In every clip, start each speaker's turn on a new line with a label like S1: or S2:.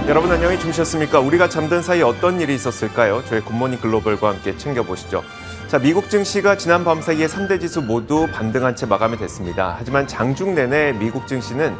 S1: 여러분 안녕히 주무셨습니까? 우리가 잠든 사이 어떤 일이 있었을까요? 저희 굿모닝 글로벌과 함께 챙겨보시죠. 자, 미국 증시가 지난 밤 사이에 3대 지수 모두 반등한 채 마감이 됐습니다. 하지만 장중 내내 미국 증시는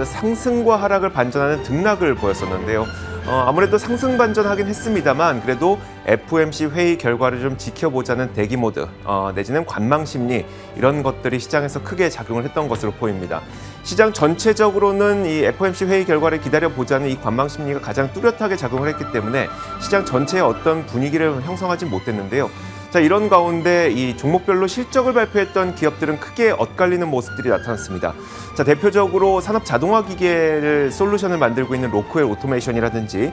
S1: 상승과 하락을 반전하는 등락을 보였었는데요. 아무래도 상승 반전하긴 했습니다만 그래도 FOMC 회의 결과를 좀 지켜보자는 대기 모드 내지는 관망 심리 이런 것들이 시장에서 크게 작용을 했던 것으로 보입니다. 시장 전체적으로는 이 FOMC 회의 결과를 기다려보자는 이 관망 심리가 가장 뚜렷하게 작용을 했기 때문에 시장 전체의 어떤 분위기를 형성하지 못했는데요. 자, 이런 가운데 이 종목별로 실적을 발표했던 기업들은 크게 엇갈리는 모습들이 나타났습니다. 자, 대표적으로 산업 자동화 기계를 솔루션을 만들고 있는 로크웰 오토메이션이라든지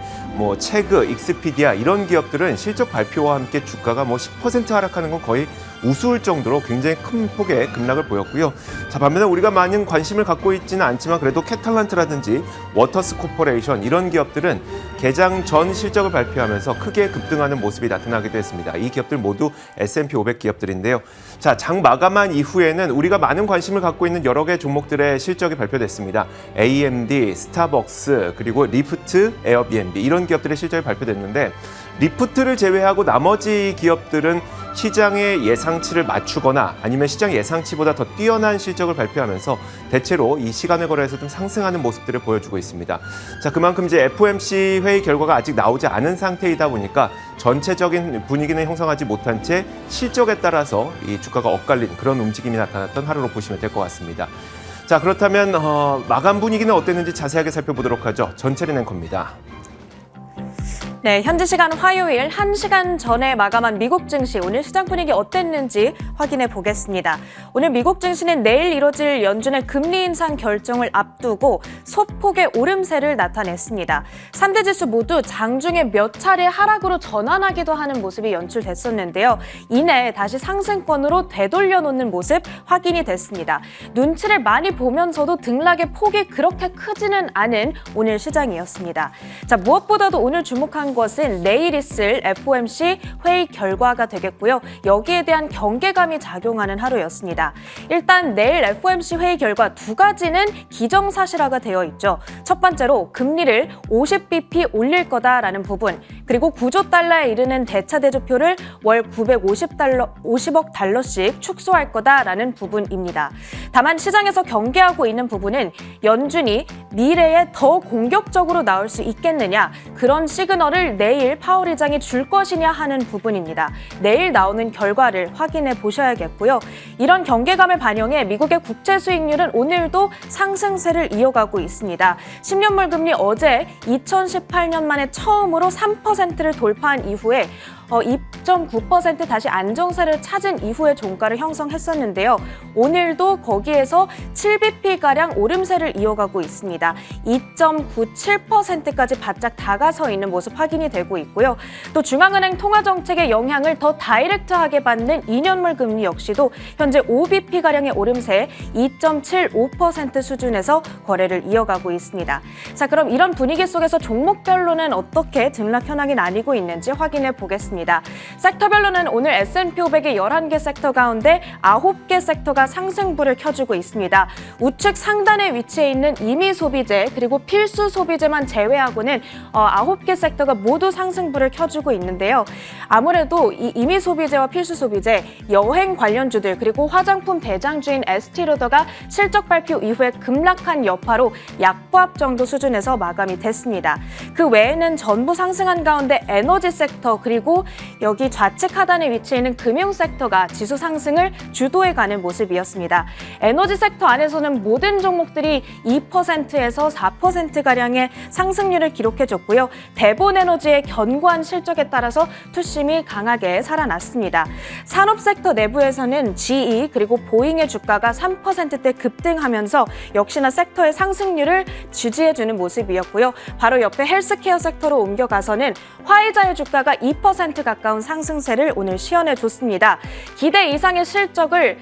S1: 체그, 익스피디아 이런 기업들은 실적 발표와 함께 주가가 10% 하락하는 건 거의 우스울 정도로 굉장히 큰 폭의 급락을 보였고요. 자, 반면에 우리가 많은 관심을 갖고 있지는 않지만 그래도 캐탈란트라든지 워터스 코퍼레이션 이런 기업들은 개장 전 실적을 발표하면서 크게 급등하는 모습이 나타나기도 했습니다. 이 기업들 모두 S&P 500 기업들인데요. 자, 장 마감한 이후에는 우리가 많은 관심을 갖고 있는 여러 개 종목들의 실적이 발표됐습니다. AMD, 스타벅스, 그리고 리프트, 에어비앤비 이런 기업들의 실적이 발표됐는데 리프트를 제외하고 나머지 기업들은 시장의 예상치를 맞추거나 아니면 시장 예상치보다 더 뛰어난 실적을 발표하면서 대체로 이 시간을 거래해서 좀 상승하는 모습들을 보여주고 있습니다. 자, 그만큼 이제 FOMC 회의 결과가 아직 나오지 않은 상태이다 보니까 전체적인 분위기는 형성하지 못한 채 실적에 따라서 이 주가가 엇갈린 그런 움직임이 나타났던 하루로 보시면 될 것 같습니다. 자, 그렇다면 마감 분위기는 어땠는지 자세하게 살펴보도록 하죠. 전체린 앵커입니다.
S2: 네, 현지 시간 화요일 1시간 전에 마감한 미국 증시 오늘 시장 분위기 어땠는지 확인해 보겠습니다. 오늘 미국 증시는 내일 이뤄질 연준의 금리 인상 결정을 앞두고 소폭의 오름세를 나타냈습니다. 3대 지수 모두 장중에 몇 차례 하락으로 전환하기도 하는 모습이 연출됐었는데요. 이내 다시 상승권으로 되돌려 놓는 모습 확인이 됐습니다. 눈치를 많이 보면서도 등락의 폭이 그렇게 크지는 않은 오늘 시장이었습니다. 자, 무엇보다도 오늘 주목한 것은 내일 있을 FOMC 회의 결과가 되겠고요. 여기에 대한 경계감이 작용하는 하루였습니다. 일단 내일 FOMC 회의 결과 두 가지는 기정사실화가 되어 있죠. 첫 번째로 금리를 50bp 올릴 거다라는 부분, 그리고 9조 달러에 이르는 대차 대조표를 월 950억 달러씩 축소할 거다라는 부분입니다. 다만 시장에서 경계하고 있는 부분은 연준이 미래에 더 공격적으로 나올 수 있겠느냐, 그런 시그널을 내일 파월 의장이 줄 것이냐 하는 부분입니다. 내일 나오는 결과를 확인해 보셔야겠고요. 이런 경계감을 반영해 미국의 국채 수익률은 오늘도 상승세를 이어가고 있습니다. 10년물 금리 어제 2018년 만에 처음으로 3%를 돌파한 이후에 2.9% 다시 안정세를 찾은 이후에 종가를 형성했었는데요. 오늘도 거기에서 7bp가량 오름세를 이어가고 있습니다. 2.97%까지 바짝 다가서 있는 모습 확인이 되고 있고요. 또 중앙은행 통화정책의 영향을 더 다이렉트하게 받는 2년물 금리 역시도 현재 5bp가량의 오름세 2.75% 수준에서 거래를 이어가고 있습니다. 자, 그럼 이런 분위기 속에서 종목별로는 어떻게 등락 현황이 나뉘고 있는지 확인해 보겠습니다. 섹터별로는 오늘 S&P 500의 11개 섹터 가운데 9개 섹터가 상승불을 켜주고 있습니다. 우측 상단에 위치해 있는 임의 소비재 그리고 필수 소비재만 제외하고는 9개 섹터가 모두 상승불을 켜주고 있는데요. 아무래도 이 임의 소비재와 필수 소비재, 여행 관련주들 그리고 화장품 대장주인 에스티로더가 실적 발표 이후에 급락한 여파로 약보합 정도 수준에서 마감이 됐습니다. 그 외에는 전부 상승한 가운데 에너지 섹터 그리고 여기 좌측 하단에 위치해 있는 금융 섹터가 지수 상승을 주도해가는 모습이었습니다. 에너지 섹터 안에서는 모든 종목들이 2%에서 4%가량의 상승률을 기록해줬고요. 대본에너지의 견고한 실적에 따라서 투심이 강하게 살아났습니다. 산업 섹터 내부에서는 GE 그리고 보잉의 주가가 3%대 급등하면서 역시나 섹터의 상승률을 지지해주는 모습이었고요. 바로 옆에 헬스케어 섹터로 옮겨가서는 화이자의 주가가 2% 10% 가까운 상승세를 오늘 시연해줬습니다. 기대 이상의 실적을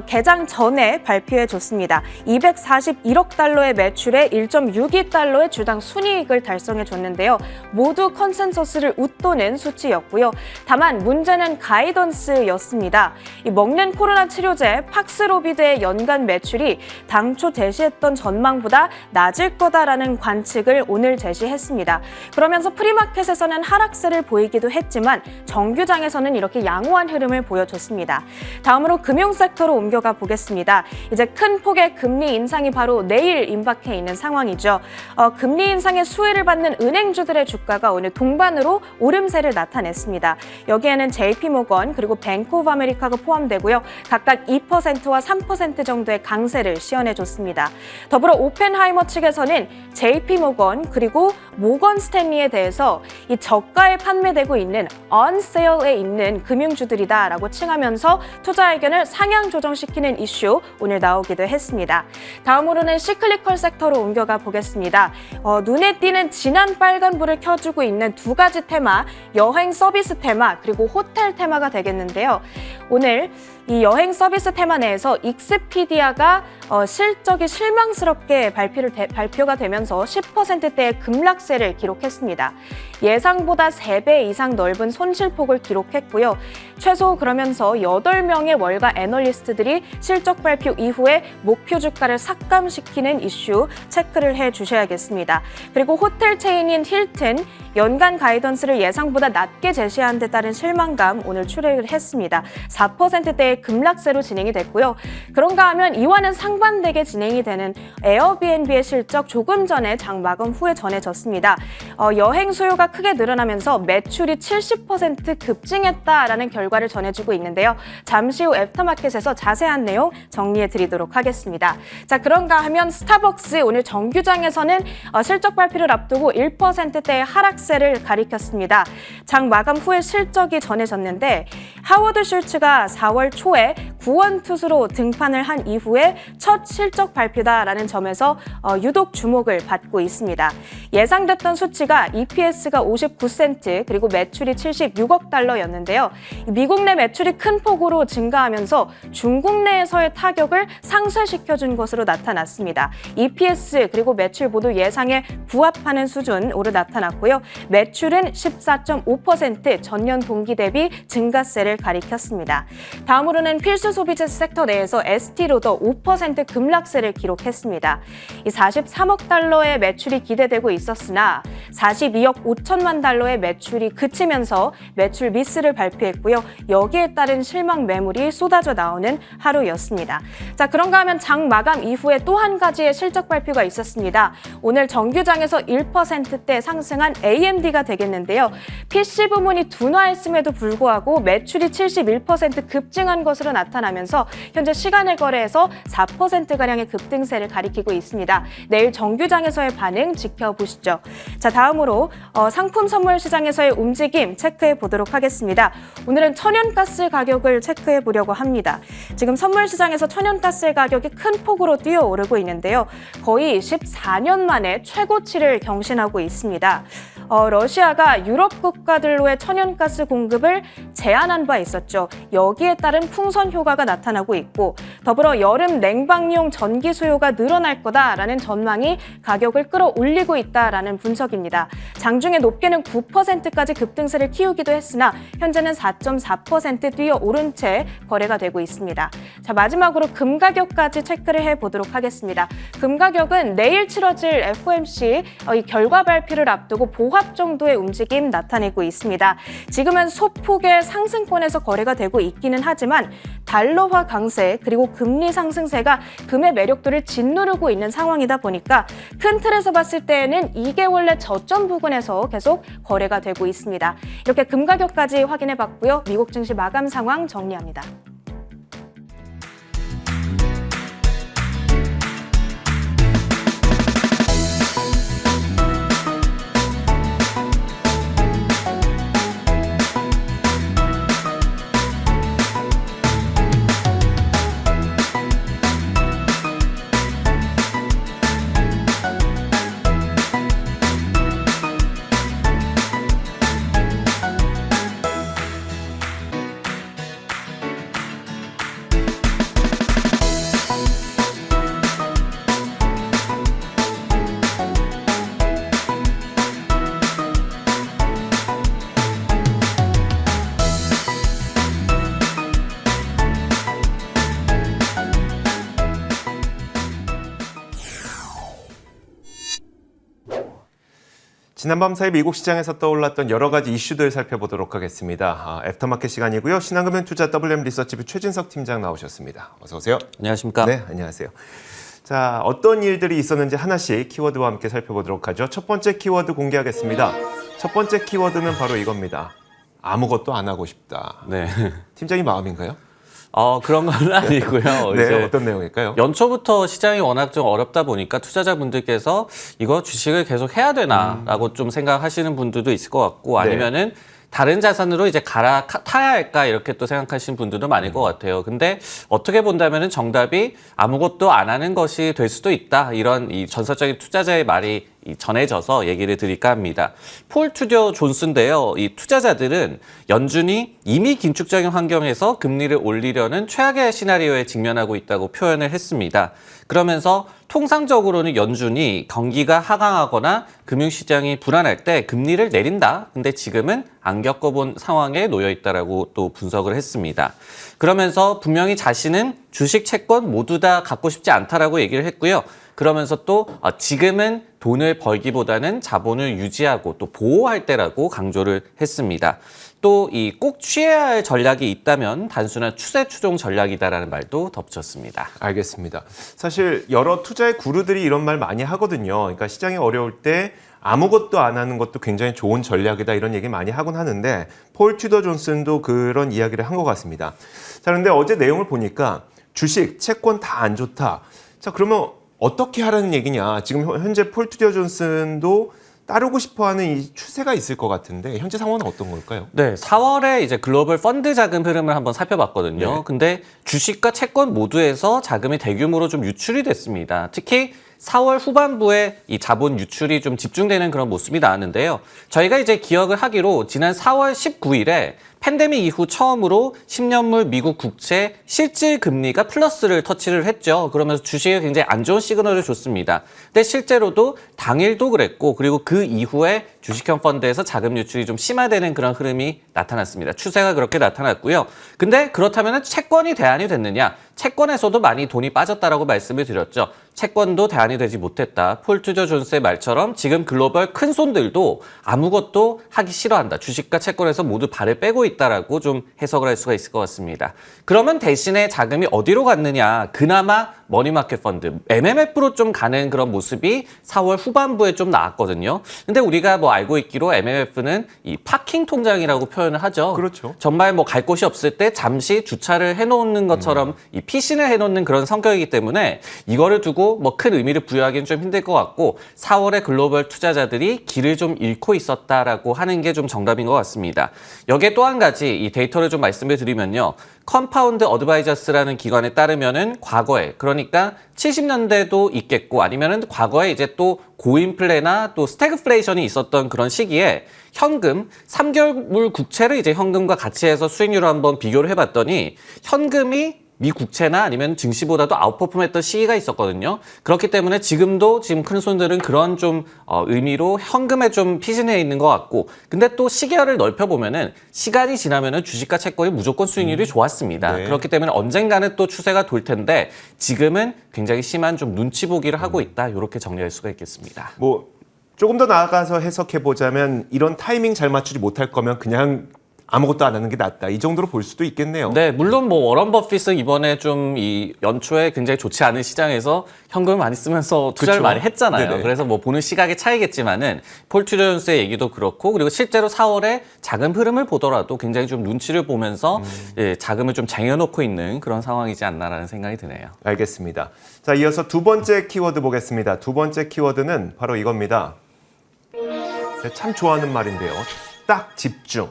S2: 개장 전에 발표해줬습니다. 241억 달러의 매출에 1.62달러의 주당 순이익을 달성해줬는데요. 모두 컨센서스를 웃도는 수치였고요. 다만 문제는 가이던스였습니다. 이 먹는 코로나 치료제 팍스로비드의 연간 매출이 당초 제시했던 전망보다 낮을 거다라는 관측을 오늘 제시했습니다. 그러면서 프리마켓에서는 하락세를 보이기도 했지만 정규장에서는 이렇게 양호한 흐름을 보여줬습니다. 다음으로 금융 섹터로 옮겨가 보겠습니다. 이제 큰 폭의 금리 인상이 바로 내일 임박해 있는 상황이죠. 금리 인상의 수혜를 받는 은행주들의 주가가 오늘 동반으로 오름세를 나타냈습니다. 여기에는 JP모건 그리고 뱅크 오브 아메리카가 포함되고요. 각각 2%와 3% 정도의 강세를 시연해줬습니다. 더불어 오펜하이머 측에서는 JP모건 그리고 모건 스탠리에 대해서 이 저가에 판매되고 있는 on sale에 있는 금융주들이다라고 칭하면서 투자 의견을 상향 조정시키는 이슈 오늘 나오기도 했습니다. 다음으로는 시클리컬 섹터로 옮겨가 보겠습니다. 눈에 띄는 진한 빨간불을 켜주고 있는 두 가지 테마, 여행 서비스 테마 그리고 호텔 테마가 되겠는데요. 오늘 이 여행 서비스 테마 내에서 익스피디아가 실적이 실망스럽게 발표가 되면서 10%대의 급락세를 기록했습니다. 예상보다 3배 이상 넓은 손실폭을 기록했고요. 최소 그러면서 8명의 월가 애널리스트들이 실적 발표 이후에 목표 주가를 삭감시키는 이슈 체크를 해주셔야겠습니다. 그리고 호텔 체인인 힐튼 연간 가이던스를 예상보다 낮게 제시한 데 따른 실망감 오늘 출회를 했습니다. 4%대의 급락세로 진행이 됐고요. 그런가 하면 이와는 상반되게 진행이 되는 에어비앤비의 실적 조금 전에 장 마감 후에 전해졌습니다. 여행 수요가 크게 늘어나면서 매출이 70% 급증했다라는 결과를 전해주고 있는데요. 잠시 후 애프터마켓에서 자세한 내용 정리해드리도록 하겠습니다. 자, 그런가 하면 스타벅스 오늘 정규장에서는 실적 발표를 앞두고 1%대의 하락세를 가리켰습니다. 장 마감 후에 실적이 전해졌는데 하워드 슐츠가 4월 초에 구원 투수로 등판을 한 이후에 첫 실적 발표다라는 점에서 유독 주목을 받고 있습니다. 예상됐던 수치가 EPS가 59센트 그리고 매출이 76억 달러였는데요. 미국 내 매출이 큰 폭으로 증가하면서 중국 내에서의 타격을 상쇄시켜준 것으로 나타났습니다. EPS 그리고 매출 모두 예상에 부합하는 수준으로 나타났고요. 매출은 14.5% 전년 동기 대비 증가세를 가리켰습니다. 다음으로는 필수 소비재 섹터 내에서 에스티로더 5% 급락세를 기록했습니다. 이 43억 달러의 매출이 기대되고 있었으나 42억 5천만 달러의 매출이 그치면서 매출 미스를 발표했고요. 여기에 따른 실망 매물이 쏟아져 나오는 하루였습니다. 자, 그런가 하면 장 마감 이후에 또 한 가지의 실적 발표가 있었습니다. 오늘 정규장에서 1%대 상승한 AMD가 되겠는데요. PC 부문이 둔화했음에도 불구하고 매출이 71% 급증한 것으로 나타나면서 현재 시간을 거래해서 4%가량의 급등세를 가리키고 있습니다. 내일 정규장에서의 반응 지켜보시죠. 자, 다음으로 상품 선물 시장에서의 움직임 체크해 보도록 하겠습니다. 오늘은 천연가스 가격을 체크해 보려고 합니다. 지금 선물 시장에서 천연가스의 가격이 큰 폭으로 뛰어오르고 있는데요. 거의 14년 만에 최고치를 경신하고 있습니다. 러시아가 유럽 국가들로의 천연가스 공급을 제한한 바 있었죠. 여기에 따른 풍선 효과가 나타나고 있고 더불어 여름 냉방용 전기 수요가 늘어날 거다라는 전망이 가격을 끌어올리고 있다라는 분석입니다. 장중에 높게는 9%까지 급등세를 키우기도 했으나 현재는 4.4% 뛰어오른 채 거래가 되고 있습니다. 자, 마지막으로 금 가격까지 체크를 해보도록 하겠습니다. 금 가격은 내일 치러질 FOMC 이 결과 발표를 앞두고 보합 정도의 움직임 나타내고 있습니다. 지금은 소폭의 상승권에서 거래가 되고 있기는 하지만 달러화 강세 그리고 금리 상승세가 금의 매력도를 짓누르고 있는 상황이다 보니까 큰 틀에서 봤을 때에는 2개월 내 저점 부근에서 계속 거래가 되고 있습니다. 이렇게 금 가격까지 확인해 봤고요. 미국 증시 마감 상황 정리합니다.
S1: 지난밤 사이 미국 시장에서 떠올랐던 여러 가지 이슈들 살펴보도록 하겠습니다. 애프터마켓 시간이고요. 신한금융투자 WM 리서치부 최진석 팀장 나오셨습니다. 어서 오세요.
S3: 안녕하십니까?
S1: 네, 안녕하세요. 자, 어떤 일들이 있었는지 하나씩 키워드와 함께 살펴보도록 하죠. 첫 번째 키워드 공개하겠습니다. 첫 번째 키워드는 바로 이겁니다. 아무것도 안 하고 싶다.
S3: 네.
S1: 팀장님 마음인가요?
S3: 그런 건 아니고요.
S1: 네,
S3: 이제
S1: 어떤 내용일까요?
S3: 연초부터 시장이 워낙 좀 어렵다 보니까 투자자분들께서 이거 주식을 계속 해야 되나라고 좀 생각하시는 분들도 있을 것 같고 아니면은 다른 자산으로 이제 갈아타야 할까 이렇게 또 생각하시는 분들도 많을 것 같아요. 근데 어떻게 본다면은 정답이 아무것도 안 하는 것이 될 수도 있다. 이런 이 전설적인 투자자의 말이 전해져서 얘기를 드릴까 합니다. 폴 투저 존스인데요. 이 투자자들은 연준이 이미 긴축적인 환경에서 금리를 올리려는 최악의 시나리오에 직면하고 있다고 표현을 했습니다. 그러면서 통상적으로는 연준이 경기가 하강하거나 금융시장이 불안할 때 금리를 내린다. 근데 지금은 안 겪어본 상황에 놓여 있다라고 또 분석을 했습니다. 그러면서 분명히 자신은 주식, 채권 모두 다 갖고 싶지 않다라고 얘기를 했고요. 그러면서 또 지금은 돈을 벌기보다는 자본을 유지하고 또 보호할 때라고 강조를 했습니다. 또 이 꼭 취해야 할 전략이 있다면 단순한 추세 추종 전략이다라는 말도 덧붙였습니다.
S1: 알겠습니다. 사실 여러 투자의 구루들이 이런 말 많이 하거든요. 그러니까 시장이 어려울 때 아무것도 안 하는 것도 굉장히 좋은 전략이다 이런 얘기 많이 하곤 하는데 폴 튜더 존슨도 그런 이야기를 한 것 같습니다. 자, 그런데 어제 내용을 보니까 주식, 채권 다 안 좋다. 자, 그러면 어떻게 하라는 얘기냐. 지금 현재 폴 튜더 존슨도 따르고 싶어하는 이 추세가 있을 것 같은데 현재 상황은 어떤 걸까요?
S3: 네, 4월에 이제 글로벌 펀드 자금 흐름을 한번 살펴봤거든요.
S1: 네.
S3: 근데 주식과 채권 모두에서 자금이 대규모로 좀 유출이 됐습니다. 특히 4월 후반부에 이 자본 유출이 좀 집중되는 그런 모습이 나왔는데요. 저희가 이제 기억을 하기로 지난 4월 19일에 팬데믹 이후 처음으로 10년물 미국 국채 실질 금리가 플러스를 터치를 했죠. 그러면서 주식에 굉장히 안 좋은 시그널을 줬습니다. 근데 실제로도 당일도 그랬고 그리고 그 이후에 주식형 펀드에서 자금 유출이 좀 심화되는 그런 흐름이 나타났습니다. 추세가 그렇게 나타났고요. 근데 그렇다면 채권이 대안이 됐느냐? 채권에서도 많이 돈이 빠졌다라고 말씀을 드렸죠. 채권도 대안이 되지 못했다. 폴 투저 존스의 말처럼 지금 글로벌 큰 손들도 아무것도 하기 싫어한다. 주식과 채권에서 모두 발을 빼고 있다라고 좀 해석을 할 수가 있을 것 같습니다. 그러면 대신에 자금이 어디로 갔느냐? 그나마 머니마켓 펀드, MMF로 좀 가는 그런 모습이 4월 후반부에 좀 나왔거든요. 근데 우리가 뭐 알고 있기로 MMF는 이 파킹 통장이라고 표현을 하죠.
S1: 그렇죠.
S3: 정말 뭐 갈 곳이 없을 때 잠시 주차를 해놓는 것처럼 이 피신을 해놓는 그런 성격이기 때문에 이거를 두고 뭐 큰 의미를 부여하기는 좀 힘들 것 같고 4월에 글로벌 투자자들이 길을 좀 잃고 있었다라고 하는 게 좀 정답인 것 같습니다. 여기에 또 한 가지 이 데이터를 좀 말씀을 드리면요. 컴파운드 어드바이저스라는 기관에 따르면은 과거에 그러니까 70년대도 있겠고 아니면은 과거에 이제 또 고인플레나 또 스태그플레이션이 있었던 그런 시기에 현금 3개월 국채를 이제 현금과 같이 해서 수익률을 한번 비교를 해봤더니 현금이 미 국채나 아니면 증시보다도 아웃퍼폼했던 시기가 있었거든요. 그렇기 때문에 지금도 지금 큰 손들은 그런 좀 의미로 현금에 좀 피신해 있는 것 같고, 근데 또 시계열을 넓혀보면은 시간이 지나면은 주식과 채권이 무조건 수익률이 좋았습니다.
S1: 네.
S3: 그렇기 때문에 언젠가는 또 추세가 돌 텐데 지금은 굉장히 심한 좀 눈치 보기를 하고 있다. 이렇게 정리할 수가 있겠습니다.
S1: 뭐 조금 더 나아가서 해석해 보자면 이런 타이밍 잘 맞추지 못할 거면 그냥 아무것도 안 하는 게 낫다. 이 정도로 볼 수도 있겠네요.
S3: 네, 물론 뭐 워런 버핏은 이번에 좀 이 연초에 굉장히 좋지 않은 시장에서 현금을 많이 쓰면서 투자를
S1: 그쵸?
S3: 많이 했잖아요.
S1: 네네.
S3: 그래서 뭐 보는 시각의 차이겠지만은 폴 투저 존스의 얘기도 그렇고 그리고 실제로 4월에 자금 흐름을 보더라도 굉장히 좀 눈치를 보면서 예, 자금을 좀 쟁여놓고 있는 그런 상황이지 않나라는 생각이 드네요.
S1: 알겠습니다. 자, 이어서 두 번째 키워드 보겠습니다. 두 번째 키워드는 바로 이겁니다. 제가 참 좋아하는 말인데요. 딱 집중.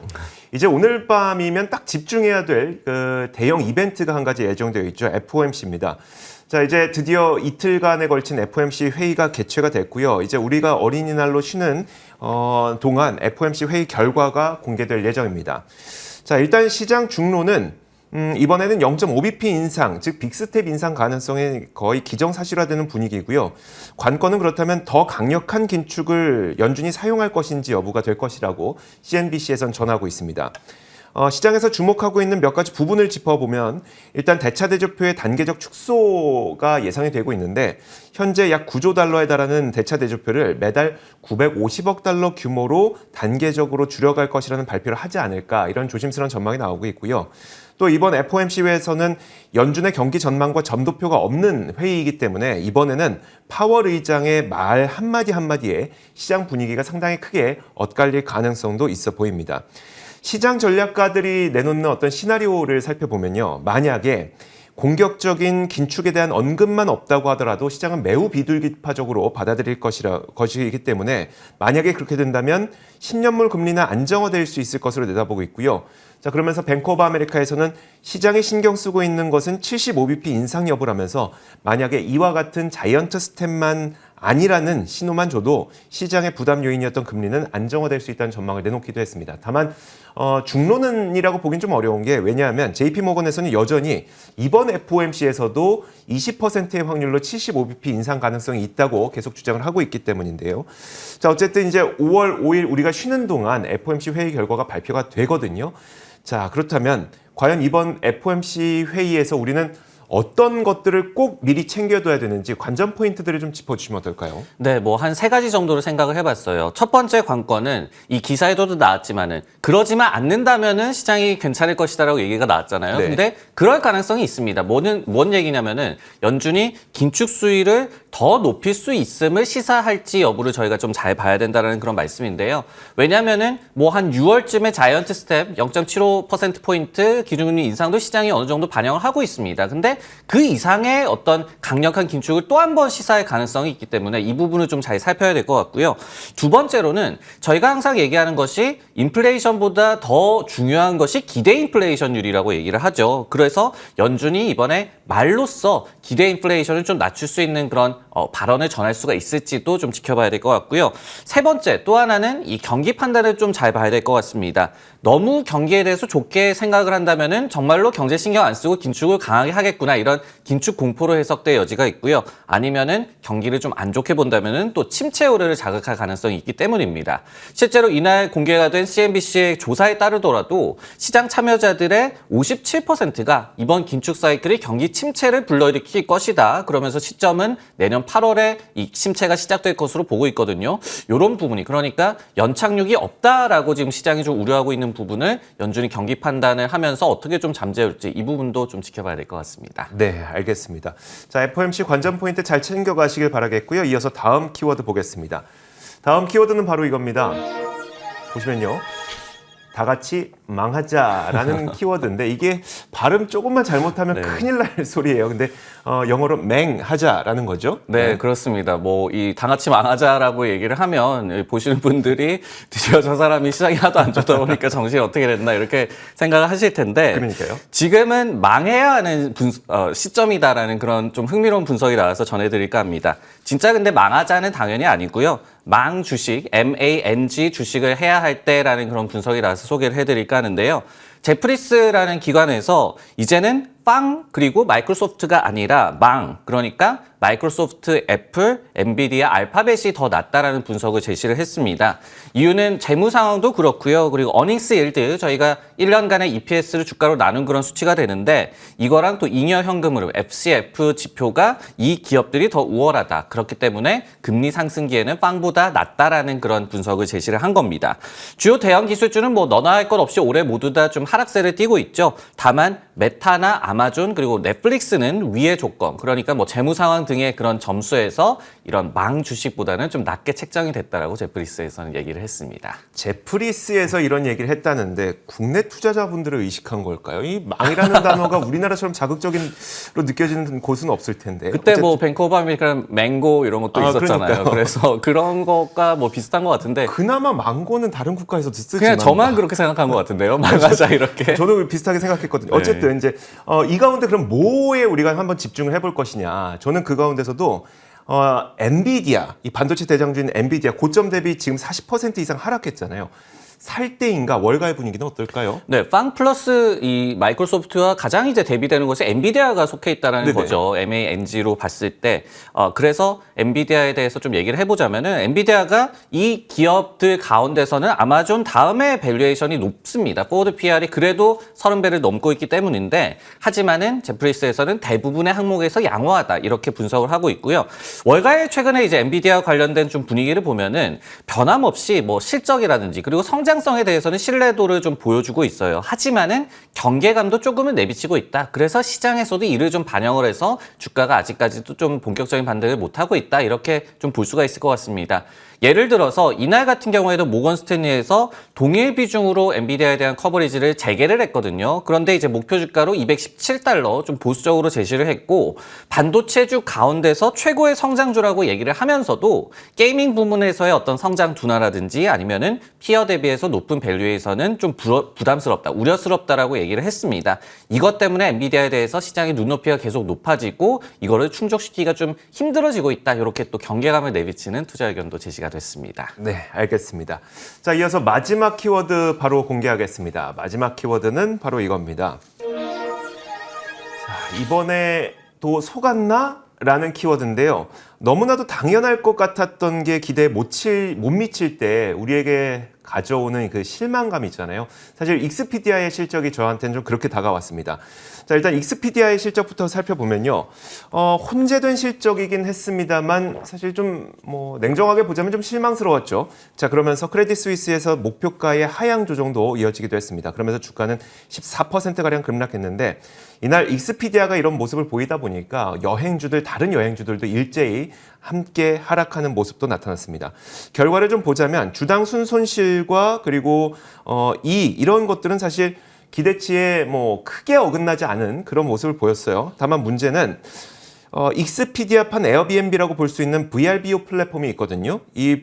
S1: 이제 오늘 밤이면 딱 집중해야 될 그 대형 이벤트가 한 가지 예정되어 있죠. FOMC입니다. 자, 이제 드디어 이틀간에 걸친 FOMC 회의가 개최가 됐고요. 이제 우리가 어린이날로 쉬는 동안 FOMC 회의 결과가 공개될 예정입니다. 자, 일단 시장 중로는 이번에는 0.5bp 인상, 즉 빅스텝 인상 가능성이 거의 기정사실화되는 분위기고요. 관건은 그렇다면 더 강력한 긴축을 연준이 사용할 것인지 여부가 될 것이라고 CNBC에선 전하고 있습니다. 시장에서 주목하고 있는 몇 가지 부분을 짚어보면 일단 대차 대조표의 단계적 축소가 예상이 되고 있는데 현재 약 9조 달러에 달하는 대차 대조표를 매달 950억 달러 규모로 단계적으로 줄여갈 것이라는 발표를 하지 않을까 이런 조심스러운 전망이 나오고 있고요. 또 이번 FOMC 회에서는 연준의 경기 전망과 점도표가 없는 회의이기 때문에 이번에는 파월 의장의 말 한마디 한마디에 시장 분위기가 상당히 크게 엇갈릴 가능성도 있어 보입니다. 시장 전략가들이 내놓는 어떤 시나리오를 살펴보면요. 만약에 공격적인 긴축에 대한 언급만 없다고 하더라도 시장은 매우 비둘기파적으로 받아들일 것이기 때문에 만약에 그렇게 된다면 10년물 금리는 안정화될 수 있을 것으로 내다보고 있고요. 자, 그러면서 뱅크 오브 아메리카에서는 시장이 신경 쓰고 있는 것은 75bp 인상 여부라면서 만약에 이와 같은 자이언트 스텝만 아니라는 신호만 줘도 시장의 부담 요인이었던 금리는 안정화될 수 있다는 전망을 내놓기도 했습니다. 다만 중론은이라고 보긴 좀 어려운 게 왜냐하면 JP모건에서는 여전히 이번 FOMC에서도 20%의 확률로 75bp 인상 가능성이 있다고 계속 주장을 하고 있기 때문인데요. 자, 어쨌든 이제 5월 5일 우리가 쉬는 동안 FOMC 회의 결과가 발표가 되거든요. 자, 그렇다면 과연 이번 FOMC 회의에서 우리는 어떤 것들을 꼭 미리 챙겨둬야 되는지 관전 포인트들을 좀 짚어주시면 어떨까요?
S3: 네, 뭐 한 3가지 정도로 생각을 해봤어요. 첫 번째 관건은 이 기사에도 나왔지만은 그러지만 않는다면은 시장이 괜찮을 것이다라고 얘기가 나왔잖아요.
S1: 네.
S3: 근데 그럴 가능성이 있습니다. 뭔 얘기냐면은 연준이 긴축 수위를 더 높일 수 있음을 시사할지 여부를 저희가 좀 잘 봐야 된다는 그런 말씀인데요. 왜냐면은 뭐 한 6월쯤에 자이언트 스텝 0.75%포인트 기준금리 인상도 시장이 어느 정도 반영을 하고 있습니다. 근데 그 이상의 어떤 강력한 긴축을 또 한 번 시사할 가능성이 있기 때문에 이 부분을 좀 잘 살펴야 될 것 같고요. 두 번째로는 저희가 항상 얘기하는 것이 인플레이션보다 더 중요한 것이 기대 인플레이션율이라고 얘기를 하죠. 그래서 연준이 이번에 말로써 기대 인플레이션을 좀 낮출 수 있는 그런 발언을 전할 수가 있을지도 좀 지켜봐야 될 것 같고요. 세 번째 또 하나는 이 경기 판단을 좀 잘 봐야 될 것 같습니다. 너무 경기에 대해서 좋게 생각을 한다면은 정말로 경제 신경 안 쓰고 긴축을 강하게 하겠구나 이런 긴축 공포로 해석될 여지가 있고요. 아니면은 경기를 좀 안 좋게 본다면은 또 침체 우려를 자극할 가능성이 있기 때문입니다. 실제로 이날 공개가 된 CNBC의 조사에 따르더라도 시장 참여자들의 57%가 이번 긴축 사이클이 경기 침체를 불러일으킬 것이다. 그러면서 시점은 내년 8월에 이 침체가 시작될 것으로 보고 있거든요. 이런 부분이 그러니까 연착륙이 없다라고 지금 시장이 좀 우려하고 있는 부분을 연준이 경기 판단을 하면서 어떻게 좀 잠재울지 이 부분도 좀 지켜봐야 될 것 같습니다.
S1: 네, 알겠습니다. 자, FOMC 관전 포인트 잘 챙겨가시길 바라겠고요. 이어서 다음 키워드 보겠습니다. 다음 키워드는 바로 이겁니다. 보시면요. 다 같이 망하자라는 키워드인데 이게 발음 조금만 잘못하면
S3: 네.
S1: 큰일 날 소리예요. 근데 영어로 맹하자라는 거죠.
S3: 네, 그렇습니다. 뭐 이 다 같이 망하자라고 얘기를 하면 보시는 분들이 드디어 저 사람이 시장이 하도 안 좋다 보니까 정신이 어떻게 됐나 이렇게 생각을 하실 텐데
S1: 그러니까요. 지금은
S3: 망해야 하는 시점이다라는 그런 좀 흥미로운 분석이 나와서 전해드릴까 합니다. 진짜 근데 망하자는 당연히 아니고요. 망 주식, MANG 주식을 해야 할 때라는 그런 분석이 나와서 소개를 해드릴까 하는데요. 제프리스라는 기관에서 이제는 빵 그리고 마이크로소프트가 아니라 망 그러니까 마이크로소프트, 애플, 엔비디아, 알파벳이 더 낫다라는 분석을 제시를 했습니다. 이유는 재무 상황도 그렇고요. 그리고 어닝스 일드 저희가 1년간의 EPS를 주가로 나눈 그런 수치가 되는데 이거랑 또 잉여 현금흐름 FCF 지표가 이 기업들이 더 우월하다. 그렇기 때문에 금리 상승기에는 빵보다 낫다라는 그런 분석을 제시를 한 겁니다. 주요 대형 기술주는 뭐 너나 할 것 없이 올해 모두 다 좀 하락세를 띠고 있죠. 다만 메타나 아마존 그리고 넷플릭스는 위의 조건 그러니까 뭐 재무 상황 등의 그런 점수에서 이런 망 주식보다는 좀 낮게 책정이 됐다라고 제프리스에서는 얘기를 했습니다.
S1: 제프리스에서 이런 얘기를 했다는데 국내 투자자분들을 의식한 걸까요? 이 망이라는 단어가 우리나라처럼 자극적으로 느껴지는 곳은 없을 텐데.
S3: 그때
S1: 어쨌든...
S3: 뭐 뱅크 오브 아메리카 맹고 이런 것도 있었잖아요.
S1: 그러니까요.
S3: 그래서 그런 것과 뭐 비슷한 것 같은데
S1: 그나마 망고는 다른 국가에서도 쓰지만
S3: 그냥 저만 그렇게 생각한 것 같은데요. 망하자 이렇게.
S1: 저도 비슷하게 생각했거든요.
S3: 네.
S1: 어쨌든 이제 이 가운데 그럼 뭐에 우리가 한번 집중을 해볼 것이냐. 저는 그 가운데서도 엔비디아, 이 반도체 대장주인 엔비디아 고점 대비 지금 40% 이상 하락했잖아요. 살 때인가 월가의 분위기는 어떨까요?
S3: 네, 빵 플러스 이 마이크로소프트와 가장 이제 대비되는 것이 엔비디아가 속해 있다라는
S1: 네네.
S3: 거죠. MANG로 봤을 때. 그래서 엔비디아에 대해서 좀 얘기를 해보자면은 엔비디아가 이 기업들 가운데서는 아마존 다음에 밸류에이션이 높습니다. 포워드 PR이 그래도 30배를 넘고 있기 때문인데 하지만은 제프리스에서는 대부분의 항목에서 양호하다 이렇게 분석을 하고 있고요. 월가에 최근에 이제 엔비디아 관련된 좀 분위기를 보면은 변함없이 뭐 실적이라든지 그리고 성장성에 대해서는 신뢰도를 좀 보여주고 있어요. 하지만은 경계감도 조금은 내비치고 있다. 그래서 시장에서도 이를 좀 반영을 해서 주가가 아직까지도 좀 본격적인 반등을 못하고 있다. 이렇게 좀 볼 수가 있을 것 같습니다. 예를 들어서 이날 같은 경우에도 모건 스탠리에서 동일 비중으로 엔비디아에 대한 커버리지를 재개를 했거든요. 그런데 이제 목표 주가로 217달러 좀 보수적으로 제시를 했고 반도체주 가운데서 최고의 성장주라고 얘기를 하면서도 게이밍 부문에서의 어떤 성장 둔화라든지 아니면은 피어 대비해서 높은 밸류에서는 좀 부담스럽다, 우려스럽다라고 얘기를 했습니다. 이것 때문에 엔비디아에 대해서 시장의 눈높이가 계속 높아지고 이거를 충족시키기가 좀 힘들어지고 있다. 이렇게 또 경계감을 내비치는 투자 의견도 제시가 됐습니다.
S1: 네, 알겠습니다. 자, 이어서 마지막 키워드 바로 공개하겠습니다. 마지막 키워드는 바로 이겁니다. 자, 이번에 또 속았나? 라는 키워드인데요. 너무나도 당연할 것 같았던 게 기대에 못 미칠 때 우리에게 가져오는 그 실망감 있잖아요. 사실 익스피디아의 실적이 저한테는 좀 그렇게 다가왔습니다. 자, 일단 익스피디아의 실적부터 살펴보면요. 혼재된 실적이긴 했습니다만 사실 좀 뭐 냉정하게 보자면 좀 실망스러웠죠. 자, 그러면서 크레딧 스위스에서 목표가의 하향 조정도 이어지기도 했습니다. 그러면서 주가는 14%가량 급락했는데 이날 익스피디아가 이런 모습을 보이다 보니까 다른 여행주들도 일제히 함께 하락하는 모습도 나타났습니다. 결과를 좀 보자면 주당 순손실과 그리고 이런 것들은 사실 기대치에 뭐 크게 어긋나지 않은 그런 모습을 보였어요. 다만 문제는 익스피디아판 에어비앤비라고 볼 수 있는 VRBO 플랫폼이 있거든요. 이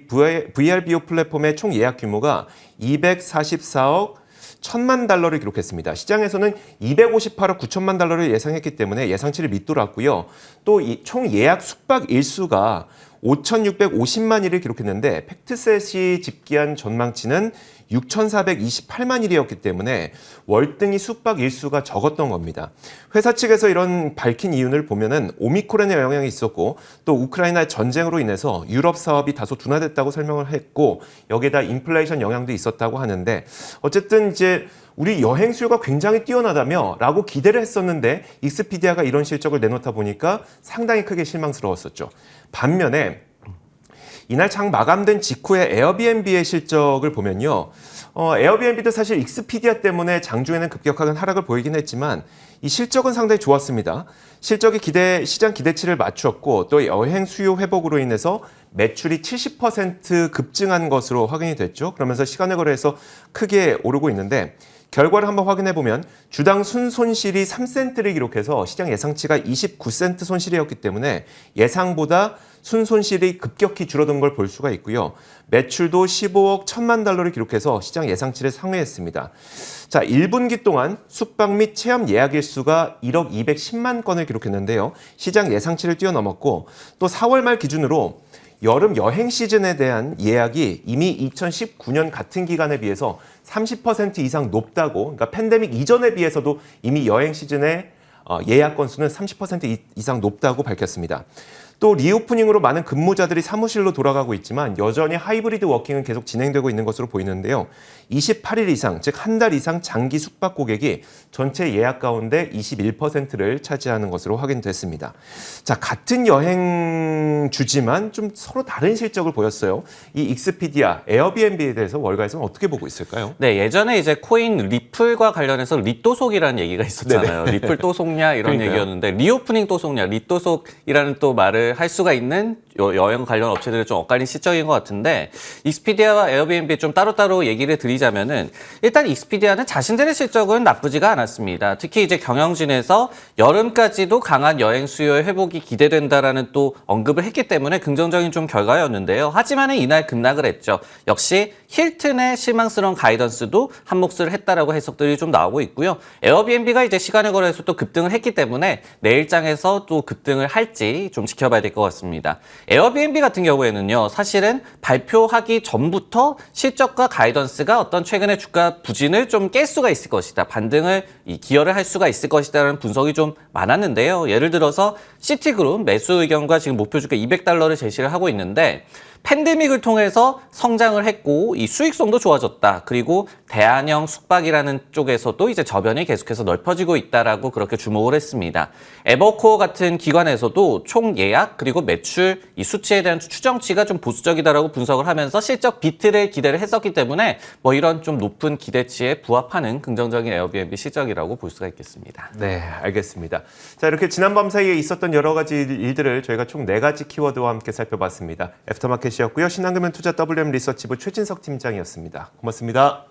S1: VRBO 플랫폼의 총 예약 규모가 244억 1,000만 달러를 기록했습니다. 시장에서는 258억 9천만 달러를 예상했기 때문에 예상치를 밑돌았고요. 또 이 총 예약 숙박 일수가 5,650만 일을 기록했는데 팩트셋이 집계한 전망치는 6,428만 일이었기 때문에 월등히 숙박 일수가 적었던 겁니다. 회사 측에서 이런 밝힌 이유를 보면은 오미크론의 영향이 있었고 또 우크라이나 전쟁으로 인해서 유럽 사업이 다소 둔화됐다고 설명을 했고 여기에다 인플레이션 영향도 있었다고 하는데 어쨌든 이제 우리 여행 수요가 굉장히 뛰어나다며 라고 기대를 했었는데 익스피디아가 이런 실적을 내놓다 보니까 상당히 크게 실망스러웠었죠. 반면에 이날 장 마감된 직후에 에어비앤비의 실적을 보면요. 에어비앤비도 사실 익스피디아 때문에 장중에는 급격한 하락을 보이긴 했지만 이 실적은 상당히 좋았습니다. 실적이 시장 기대치를 맞추었고 또 여행 수요 회복으로 인해서 매출이 70% 급증한 것으로 확인이 됐죠. 그러면서 시간을 거래해서 크게 오르고 있는데 결과를 한번 확인해 보면 주당 순손실이 3센트를 기록해서 시장 예상치가 29센트 손실이었기 때문에 예상보다 순손실이 급격히 줄어든 걸 볼 수가 있고요. 매출도 15억 1천만 달러를 기록해서 시장 예상치를 상회했습니다. 자, 1분기 동안 숙박 및 체험 예약 일수가 1억 210만 건을 기록했는데요. 시장 예상치를 뛰어넘었고 또 4월 말 기준으로 여름 여행 시즌에 대한 예약이 이미 2019년 같은 기간에 비해서 30% 이상 높다고, 그러니까 팬데믹 이전에 비해서도 이미 여행 시즌의 예약 건수는 30% 이상 높다고 밝혔습니다. 또 리오프닝으로 많은 근무자들이 사무실로 돌아가고 있지만 여전히 하이브리드 워킹은 계속 진행되고 있는 것으로 보이는데요. 28일 이상, 즉 한 달 이상 장기 숙박 고객이 전체 예약 가운데 21%를 차지하는 것으로 확인됐습니다. 자, 같은 여행주지만 좀 서로 다른 실적을 보였어요. 이 익스피디아, 에어비앤비에 대해서 월가에서는 어떻게 보고 있을까요?
S3: 네, 예전에 이제 코인 리플과 관련해서 리또속이라는 얘기가 있었잖아요.
S1: 네네.
S3: 리플 또 속냐 이런
S1: 그러니까요.
S3: 얘기였는데 리오프닝 또 속냐, 리또속이라는 또 말을 할 수가 있는 여행 관련 업체들이 좀 엇갈린 시점인 것 같은데 익스피디아와 에어비앤비 좀 따로따로 얘기를 드리자면은 일단 익스피디아는 자신들의 실적은 나쁘지가 않았습니다. 특히 이제 경영진에서 여름까지도 강한 여행 수요의 회복이 기대된다라는 또 언급을 했기 때문에 긍정적인 좀 결과였는데요. 하지만은 이날 급락을 했죠. 역시 힐튼의 실망스러운 가이던스도 한몫을 했다라고 해석들이 좀 나오고 있고요. 에어비앤비가 이제 시간을 걸어서 또 급등을 했기 때문에 내일장에서 또 급등을 할지 좀 지켜봐야 될 것 같습니다. 에어비앤비 같은 경우에는요, 사실은 발표하기 전부터 실적과 가이던스가 어떤 최근의 주가 부진을 좀 깰 수가 있을 것이다. 반등을 기여를 할 수가 있을 것이다라는 분석이 좀 많았는데요. 예를 들어서 시티그룹 매수 의견과 지금 목표 주가 $200를 제시를 하고 있는데 팬데믹을 통해서 성장을 했고 이 수익성도 좋아졌다. 그리고 대안형 숙박이라는 쪽에서도 이제 저변이 계속해서 넓혀지고 있다라고 그렇게 주목을 했습니다. 에버코어 같은 기관에서도 총 예약 그리고 매출 이 수치에 대한 추정치가 좀 보수적이다라고 분석을 하면서 실적 비트를 기대를 했었기 때문에 뭐 이런 좀 높은 기대치에 부합하는 긍정적인 에어비앤비 실적이라고 볼 수가 있겠습니다.
S1: 네, 알겠습니다. 자, 이렇게 지난 밤 사이에 있었던 여러 가지 일들을 저희가 총 4가지 키워드와 함께 살펴봤습니다. 애프터마켓이었고요. 신한금융투자 WM 리서치부 최진석 팀장이었습니다. 고맙습니다.